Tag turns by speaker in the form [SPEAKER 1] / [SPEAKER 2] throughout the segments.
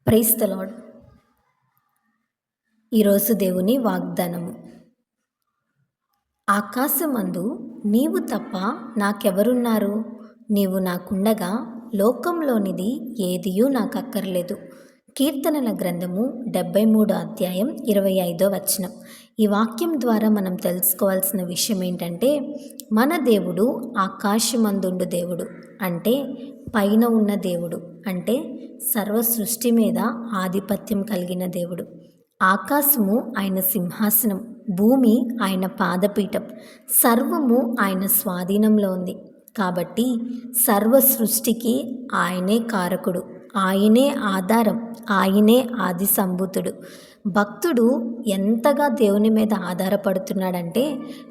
[SPEAKER 1] Praise the lord. ఈరోజు దేవుని వాగ్దానము. ఆకాశమందు నీవు తప్ప నాకెవరున్నారు? నీవు నాకుండగా లోకంలోనిది ఏదియూ నాకక్కర్లేదు. కీర్తనల గ్రంథము 73 అధ్యాయం 25వ వచనం. ఈ వాక్యం ద్వారా మనం తెలుసుకోవాల్సిన విషయం ఏంటంటే, మన దేవుడు ఆకాశమందుండు దేవుడు, అంటే పైన ఉన్న దేవుడు, అంటే సర్వ సృష్టి మీద ఆధిపత్యం కలిగిన దేవుడు. ఆకాశము ఆయన సింహాసనం, భూమి ఆయన పాదపీఠం, సర్వము ఆయన స్వాధీనంలో ఉంది. కాబట్టి సర్వ సృష్టికి ఆయనే కారకుడు, ఆయనే ఆధారం, ఆయనే ఆది సంభూతుడు. భక్తుడు ఎంతగా దేవుని మీద ఆధారపడుతున్నాడంటే,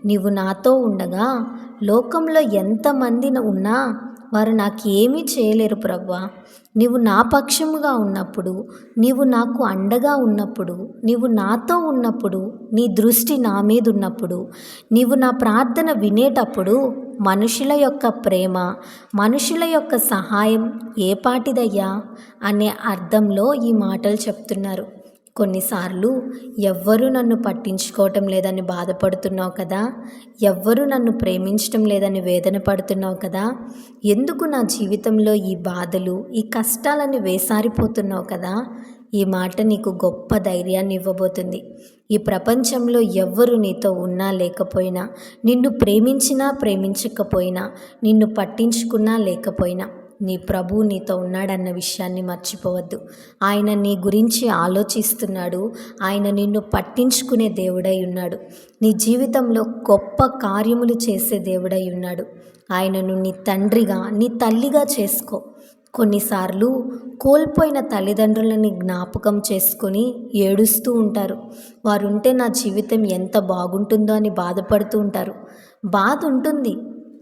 [SPEAKER 1] నీవు నాతో ఉండగా లోకంలో ఎంతమంది ఉన్నా వారు నాకేమీ చేయలేరు ప్రభువా. నీవు నా పక్షముగా ఉన్నప్పుడు, నీవు నాకు అండగా ఉన్నప్పుడు, నీవు నాతో ఉన్నప్పుడు, నీ దృష్టి నా మీద ఉన్నప్పుడు, నీవు నా ప్రార్థన వినేటప్పుడు మనుషుల యొక్క ప్రేమ, మనుషుల యొక్క సహాయం ఏ పాటిదయ్యా అనే అర్థంలో ఈ మాటలు చెప్తున్నారు. కొన్నిసార్లు ఎవ్వరూ నన్ను పట్టించుకోవటం లేదని బాధపడుతున్నావు కదా, ఎవ్వరూ నన్ను ప్రేమించటం లేదని వేదన పడుతున్నావు కదా, ఎందుకు నా జీవితంలో ఈ బాధలు, ఈ కష్టాలని వేసారిపోతున్నావు కదా. ఈ మాట నీకు గొప్ప ధైర్యాన్ని ఇవ్వబోతుంది. ఈ ప్రపంచంలో ఎవ్వరు నీతో ఉన్నా లేకపోయినా, నిన్ను ప్రేమించినా ప్రేమించకపోయినా, నిన్ను పట్టించుకున్నా లేకపోయినా, నీ ప్రభువు నీతో ఉన్నాడన్న విషయాన్ని మర్చిపోవద్దు. ఆయన నీ గురించి ఆలోచిస్తున్నాడు. ఆయన నిన్ను పట్టించుకునే దేవుడై ఉన్నాడు. నీ జీవితంలో గొప్ప కార్యములు చేసే దేవుడై ఉన్నాడు. ఆయనను నీ తండ్రిగా, నీ తల్లిగా చేసుకో. కొన్నిసార్లు కోల్పోయిన తల్లిదండ్రులని జ్ఞాపకం చేసుకొని ఏడుస్తూ ఉంటారు. వారుంటే నా జీవితం ఎంత బాగుంటుందో అని బాధపడుతూ ఉంటారు. బాధ ఉంటుంది,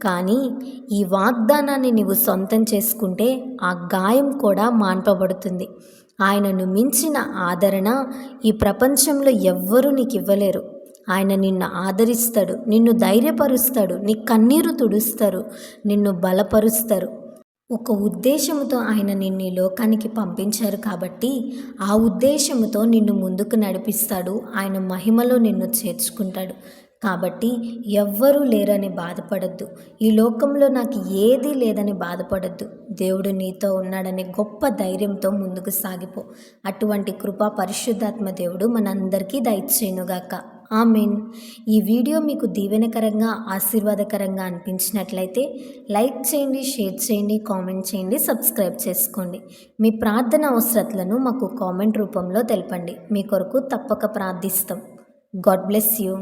[SPEAKER 1] కానీ ఈ వాగ్దానాన్ని నీవు సొంతం చేసుకుంటే ఆ గాయం కూడా మాన్పబడుతుంది. ఆయనను మించిన ఆదరణ ఈ ప్రపంచంలో ఎవ్వరూ నీకు ఇవ్వలేరు. ఆయన నిన్ను ఆదరిస్తాడు, నిన్ను ధైర్యపరుస్తాడు, నీ కన్నీరు తుడుస్తారు, నిన్ను బలపరుస్తారు. ఒక ఉద్దేశముతో ఆయన నిన్ను ఈ లోకానికి పంపించారు కాబట్టి ఆ ఉద్దేశముతో నిన్ను ముందుకు నడిపిస్తాడు. ఆయన మహిమలో నిన్ను చేర్చుకుంటాడు. కాబట్టి ఎవ్వరూ లేరని బాధపడద్దు. ఈ లోకంలో నాకు ఏదీ లేదని బాధపడద్దు. దేవుడు నీతో ఉన్నాడనే గొప్ప ధైర్యంతో ముందుకు సాగిపో. అటువంటి కృపా పరిశుద్ధాత్మ దేవుడు మనందరికీ దయచేయునుగాక. ఆమేన్. ఈ వీడియో మీకు దీవెనకరంగా, ఆశీర్వాదకరంగా అనిపించినట్లయితే లైక్ చేయండి, షేర్ చేయండి, కామెంట్ చేయండి, సబ్స్క్రైబ్ చేసుకోండి. మీ ప్రార్థన అవసరతలను మాకు కామెంట్ రూపంలో తెలపండి. మీ కొరకు తప్పక ప్రార్థిస్తాం. God bless you.